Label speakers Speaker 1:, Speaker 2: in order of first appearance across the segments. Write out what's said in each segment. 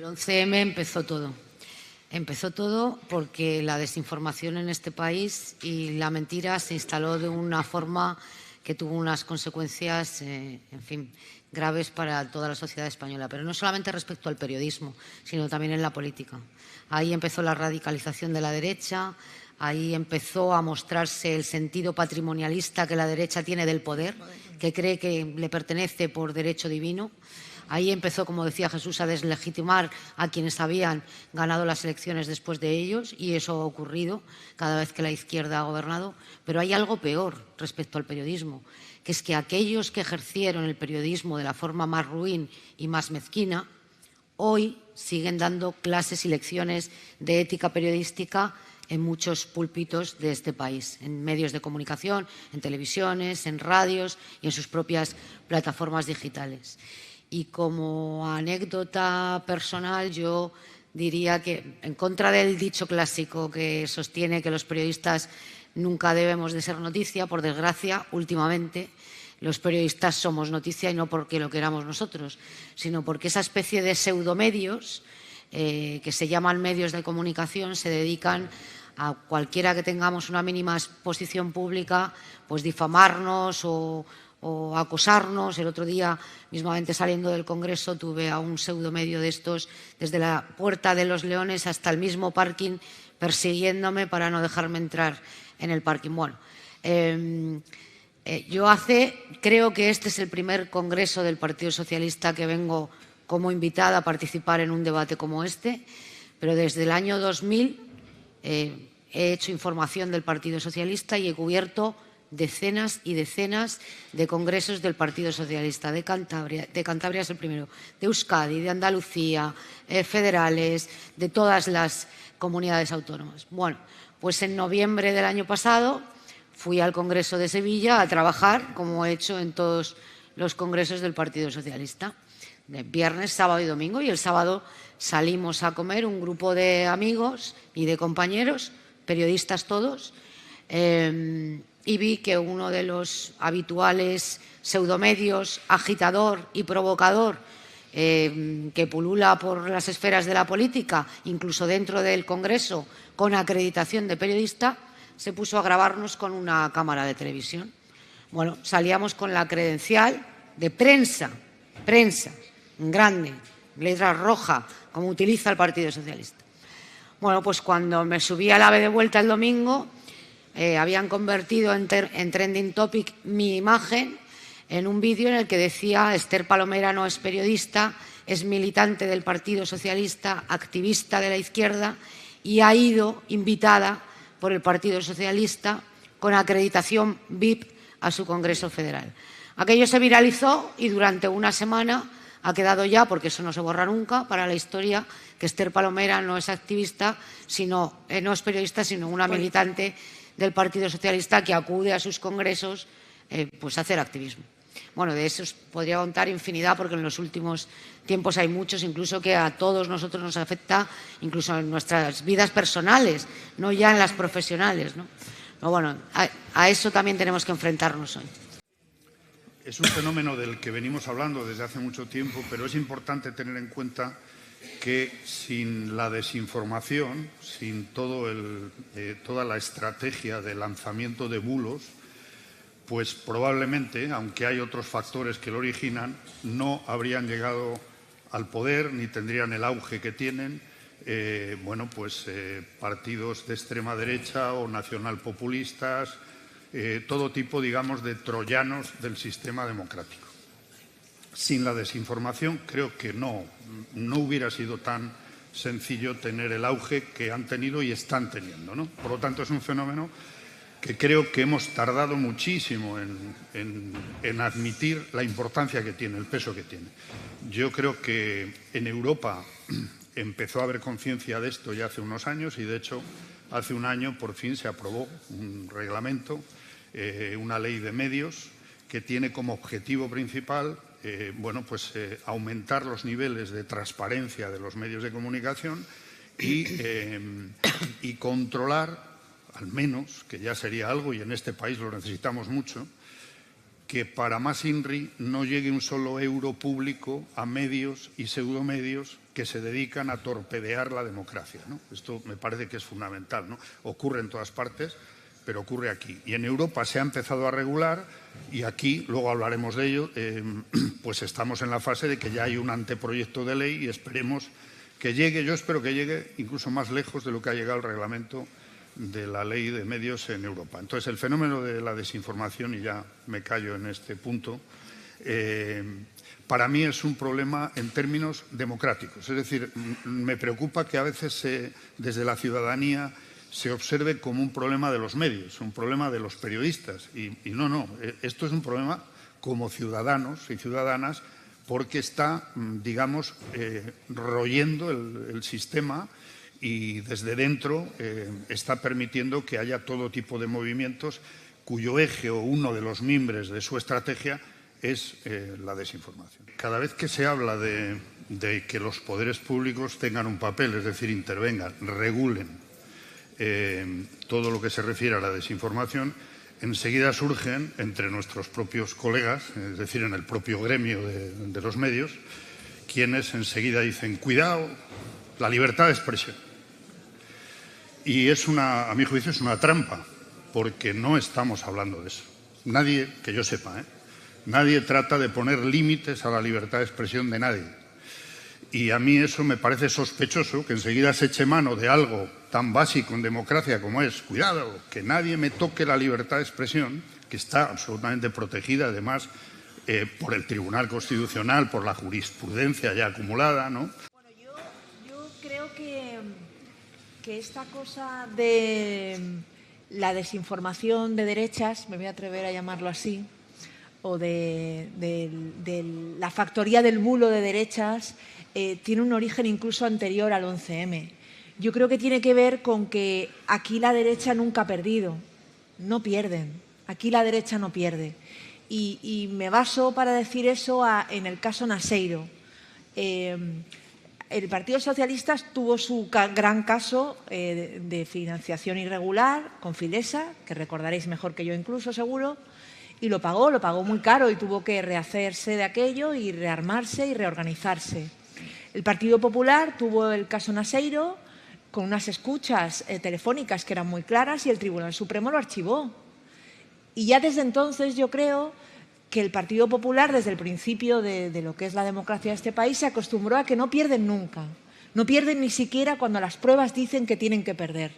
Speaker 1: El 11M empezó todo. Empezó todo porque la desinformación en este país y la mentira se instaló de una forma que tuvo unas consecuencias, en fin, graves para toda la sociedad española. Pero no solamente respecto al periodismo, sino también en la política. Ahí empezó la radicalización de la derecha, ahí empezó a mostrarse el sentido patrimonialista que la derecha tiene del poder, que cree que le pertenece por derecho divino. Ahí empezó, como decía Jesús, a deslegitimar a quienes habían ganado las elecciones después de ellos, y eso ha ocurrido cada vez que la izquierda ha gobernado. Pero hay algo peor respecto al periodismo, que es que aquellos que ejercieron el periodismo de la forma más ruin y más mezquina, hoy siguen dando clases y lecciones de ética periodística en muchos púlpitos de este país, en medios de comunicación, en televisiones, en radios y en sus propias plataformas digitales. Y como anécdota personal, yo diría que, en contra del dicho clásico que sostiene que los periodistas nunca debemos de ser noticia, por desgracia, últimamente los periodistas somos noticia, y no porque lo queramos nosotros, sino porque esa especie de pseudomedios que se llaman medios de comunicación se dedican a cualquiera que tengamos una mínima exposición pública, pues difamarnos o acosarnos. El otro día, mismamente saliendo del Congreso, tuve a un pseudomedio de estos desde la Puerta de los Leones hasta el mismo parking persiguiéndome para no dejarme entrar en el parking. Bueno, creo que este es el primer congreso del Partido Socialista que vengo como invitada a participar en un debate como este, pero desde el año 2000 he hecho información del Partido Socialista y he cubierto decenas y decenas de congresos del Partido Socialista, de Cantabria es el primero, de Euskadi, de Andalucía, federales, de todas las comunidades autónomas. Bueno, pues en noviembre del año pasado fui al Congreso de Sevilla a trabajar, como he hecho en todos los congresos del Partido Socialista, de viernes, sábado y domingo, y el sábado salimos a comer un grupo de amigos y de compañeros, periodistas todos, y vi que uno de los habituales pseudomedios, agitador y provocador, que pulula por las esferas de la política, incluso dentro del Congreso, con acreditación de periodista, se puso a grabarnos con una cámara de televisión. Bueno, salíamos con la credencial de prensa, en grande, letra roja, como utiliza el Partido Socialista. Bueno, pues cuando me subí al AVE de vuelta el domingo, habían convertido en trending topic mi imagen en un vídeo en el que decía: Esther Palomera no es periodista, es militante del Partido Socialista, activista de la izquierda, y ha ido invitada por el Partido Socialista con acreditación VIP a su Congreso Federal. Aquello se viralizó y durante una semana ha quedado ya, porque eso no se borra nunca, para la historia, que Esther Palomera no es activista, no es periodista, sino una militante del Partido Socialista que acude a sus congresos pues a hacer activismo. Bueno, de eso os podría contar infinidad, porque en los últimos tiempos hay muchos, incluso que a todos nosotros nos afecta, incluso en nuestras vidas personales, no ya en las profesionales, ¿no? Pero bueno, a eso también tenemos que enfrentarnos hoy.
Speaker 2: Es un fenómeno del que venimos hablando desde hace mucho tiempo, pero es importante tener en cuenta que sin la desinformación, sin toda la estrategia de lanzamiento de bulos, pues probablemente, aunque hay otros factores que lo originan, no habrían llegado al poder ni tendrían el auge que tienen partidos de extrema derecha o nacionalpopulistas, todo tipo, digamos, de troyanos del sistema democrático. Sin la desinformación creo que no hubiera sido tan sencillo tener el auge que han tenido y están teniendo, ¿no? Por lo tanto, es un fenómeno que creo que hemos tardado muchísimo en admitir la importancia que tiene, el peso que tiene. Yo creo que en Europa empezó a haber conciencia de esto ya hace unos años, y de hecho hace un año por fin se aprobó un reglamento, una ley de medios que tiene como objetivo principal aumentar los niveles de transparencia de los medios de comunicación y controlar, al menos, que ya sería algo, y en este país lo necesitamos mucho, que para más INRI no llegue un solo euro público a medios y pseudomedios que se dedican a torpedear la democracia, ¿no? Esto me parece que es fundamental, ¿no? Ocurre en todas partes, pero ocurre aquí. Y en Europa se ha empezado a regular y aquí, luego hablaremos de ello, pues estamos en la fase de que ya hay un anteproyecto de ley y esperemos que llegue, yo espero que llegue incluso más lejos de lo que ha llegado el reglamento de la ley de medios en Europa. Entonces, el fenómeno de la desinformación, y ya me callo en este punto, para mí es un problema en términos democráticos. Es decir, me preocupa que a veces desde la ciudadanía se observe como un problema de los medios, un problema de los periodistas. Y no, esto es un problema como ciudadanos y ciudadanas porque está, digamos, royendo el sistema y desde dentro está permitiendo que haya todo tipo de movimientos cuyo eje o uno de los mimbres de su estrategia es la desinformación. Cada vez que se habla de que los poderes públicos tengan un papel, es decir, intervengan, regulen todo lo que se refiere a la desinformación, enseguida surgen entre nuestros propios colegas, es decir, en el propio gremio de los medios, quienes enseguida dicen, cuidado, la libertad de expresión. Y a mi juicio, es una trampa, porque no estamos hablando de eso. Nadie, que yo sepa, nadie trata de poner límites a la libertad de expresión de nadie. Y a mí eso me parece sospechoso, que enseguida se eche mano de algo tan básico en democracia como es, cuidado, que nadie me toque la libertad de expresión, que está absolutamente protegida, además, por el Tribunal Constitucional, por la jurisprudencia ya acumulada, ¿no?
Speaker 3: Bueno, yo creo que esta cosa de la desinformación de derechas, me voy a atrever a llamarlo así, o de la factoría del bulo de derechas, tiene un origen incluso anterior al 11M. Yo creo que tiene que ver con que aquí la derecha nunca ha perdido, no pierden, aquí la derecha no pierde. Y me baso para decir eso en el caso Naseiro. El Partido Socialista tuvo su gran caso de financiación irregular con Filesa, que recordaréis mejor que yo incluso, seguro, y lo pagó muy caro y tuvo que rehacerse de aquello y rearmarse y reorganizarse. El Partido Popular tuvo el caso Naseiro con unas escuchas telefónicas que eran muy claras y el Tribunal Supremo lo archivó. Y ya desde entonces yo creo que el Partido Popular, desde el principio de lo que es la democracia de este país, se acostumbró a que no pierden nunca. No pierden ni siquiera cuando las pruebas dicen que tienen que perder.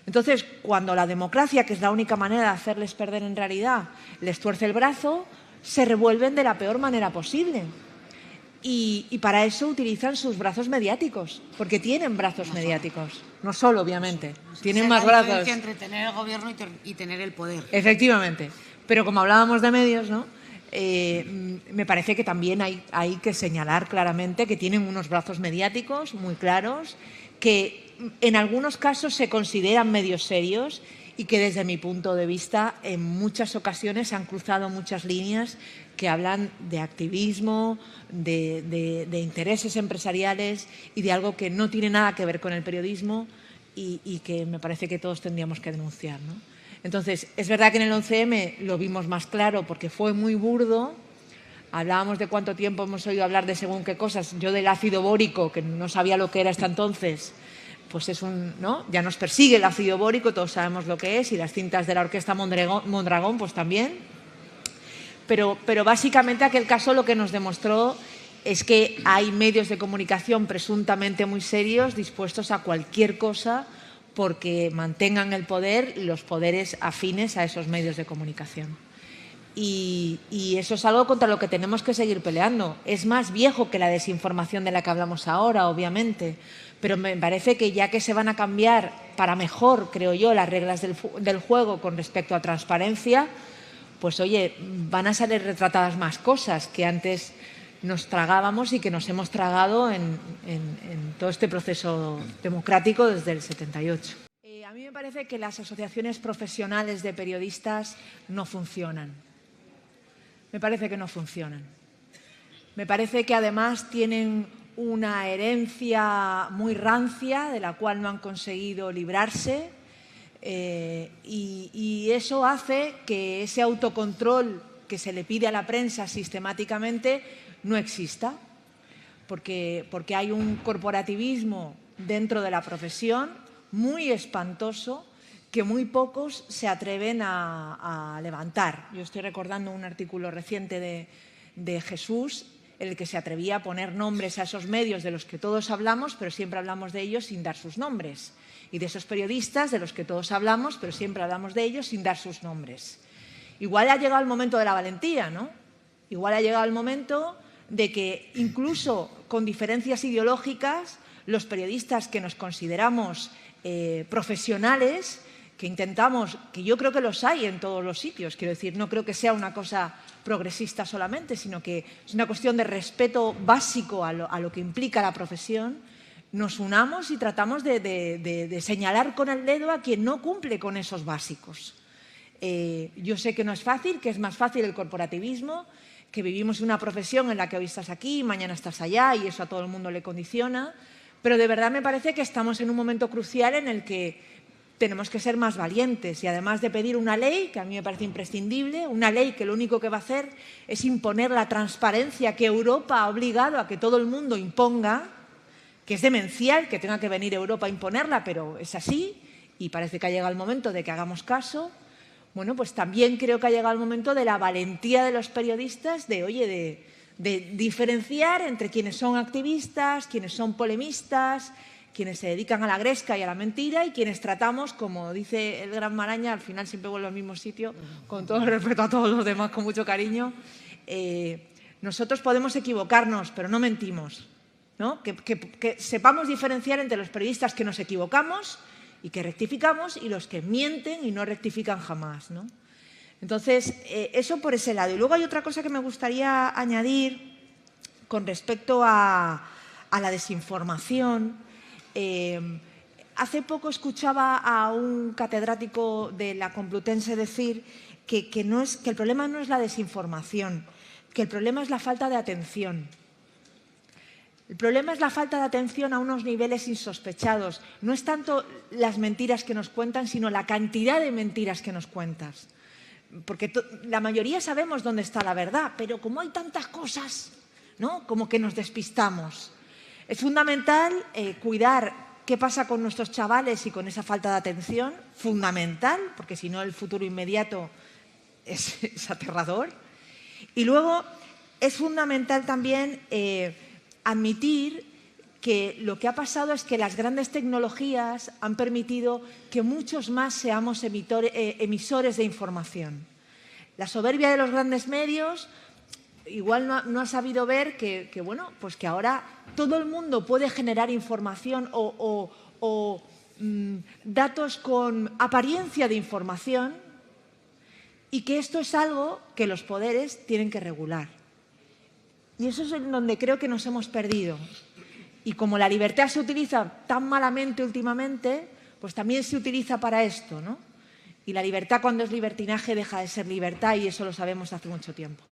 Speaker 3: Entonces, cuando la democracia, que es la única manera de hacerles perder en realidad, les tuerce el brazo, se revuelven de la peor manera posible. Y para eso utilizan sus brazos mediáticos, porque tienen brazos mediáticos. No solo, obviamente, tienen más brazos.
Speaker 1: La diferencia entre tener el gobierno y tener el poder.
Speaker 3: Efectivamente. Pero como hablábamos de medios, ¿no? Me parece que también hay que señalar claramente que tienen unos brazos mediáticos muy claros, que en algunos casos se consideran medios serios y que desde mi punto de vista en muchas ocasiones han cruzado muchas líneas que hablan de activismo, de intereses empresariales y de algo que no tiene nada que ver con el periodismo y que me parece que todos tendríamos que denunciar, ¿no? Entonces, es verdad que en el 11M lo vimos más claro porque fue muy burdo. Hablábamos de cuánto tiempo hemos oído hablar de según qué cosas. Yo del ácido bórico, que no sabía lo que era hasta entonces, pues es ¿no? Ya nos persigue el ácido bórico, todos sabemos lo que es, y las cintas de la Orquesta Mondragón, pues también. Pero básicamente aquel caso lo que nos demostró es que hay medios de comunicación presuntamente muy serios dispuestos a cualquier cosa porque mantengan el poder los poderes afines a esos medios de comunicación. Y eso es algo contra lo que tenemos que seguir peleando. Es más viejo que la desinformación de la que hablamos ahora, obviamente, pero me parece que ya que se van a cambiar para mejor, creo yo, las reglas del juego con respecto a transparencia, pues oye, van a salir retratadas más cosas que antes nos tragábamos y que nos hemos tragado en todo este proceso democrático desde el 78. A mí me parece que las asociaciones profesionales de periodistas no funcionan. Me parece que no funcionan. Me parece que además tienen una herencia muy rancia de la cual no han conseguido librarse y eso hace que ese autocontrol que se le pide a la prensa sistemáticamente no exista, porque hay un corporativismo dentro de la profesión muy espantoso que muy pocos se atreven a levantar. Yo estoy recordando un artículo reciente de Jesús, en el que se atrevía a poner nombres a esos medios de los que todos hablamos, pero siempre hablamos de ellos sin dar sus nombres. Y de esos periodistas de los que todos hablamos, pero siempre hablamos de ellos sin dar sus nombres. Igual ha llegado el momento de la valentía, ¿no? Igual ha llegado el momento de que, incluso con diferencias ideológicas, los periodistas que nos consideramos profesionales, que intentamos, que yo creo que los hay en todos los sitios, quiero decir, no creo que sea una cosa progresista solamente, sino que es una cuestión de respeto básico a lo que implica la profesión, nos unamos y tratamos de señalar con el dedo a quien no cumple con esos básicos. Yo sé que no es fácil, que es más fácil el corporativismo, que vivimos una profesión en la que hoy estás aquí, mañana estás allá y eso a todo el mundo le condiciona, pero de verdad me parece que estamos en un momento crucial en el que tenemos que ser más valientes y además de pedir una ley, que a mí me parece imprescindible, una ley que lo único que va a hacer es imponer la transparencia que Europa ha obligado a que todo el mundo imponga, que es demencial que tenga que venir Europa a imponerla, pero es así y parece que ha llegado el momento de que hagamos caso. Bueno, pues también creo que ha llegado el momento de la valentía de los periodistas de diferenciar entre quienes son activistas, quienes son polemistas, quienes se dedican a la gresca y a la mentira y quienes tratamos, como dice el gran Maraña, al final siempre vuelvo al mismo sitio, con todo el respeto a todos los demás, con mucho cariño. Nosotros podemos equivocarnos, pero no mentimos, ¿no? Que sepamos diferenciar entre los periodistas que nos equivocamos y que rectificamos y los que mienten y no rectifican jamás, ¿no? Entonces, eso por ese lado. Y luego hay otra cosa que me gustaría añadir con respecto a la desinformación. Hace poco escuchaba a un catedrático de la Complutense decir que el problema no es la desinformación, que el problema es la falta de atención. El problema es la falta de atención a unos niveles insospechados. No es tanto las mentiras que nos cuentan, sino la cantidad de mentiras que nos cuentas. Porque la mayoría sabemos dónde está la verdad, pero como hay tantas cosas, ¿no? Como que nos despistamos. Es fundamental cuidar qué pasa con nuestros chavales y con esa falta de atención, fundamental, porque si no el futuro inmediato es aterrador. Y luego es fundamental también admitir que lo que ha pasado es que las grandes tecnologías han permitido que muchos más seamos emisores de información. La soberbia de los grandes medios igual no ha sabido ver que ahora todo el mundo puede generar información o datos con apariencia de información y que esto es algo que los poderes tienen que regular. Y eso es en donde creo que nos hemos perdido. Y como la libertad se utiliza tan malamente últimamente, pues también se utiliza para esto, ¿no? Y la libertad, cuando es libertinaje, deja de ser libertad y eso lo sabemos hace mucho tiempo.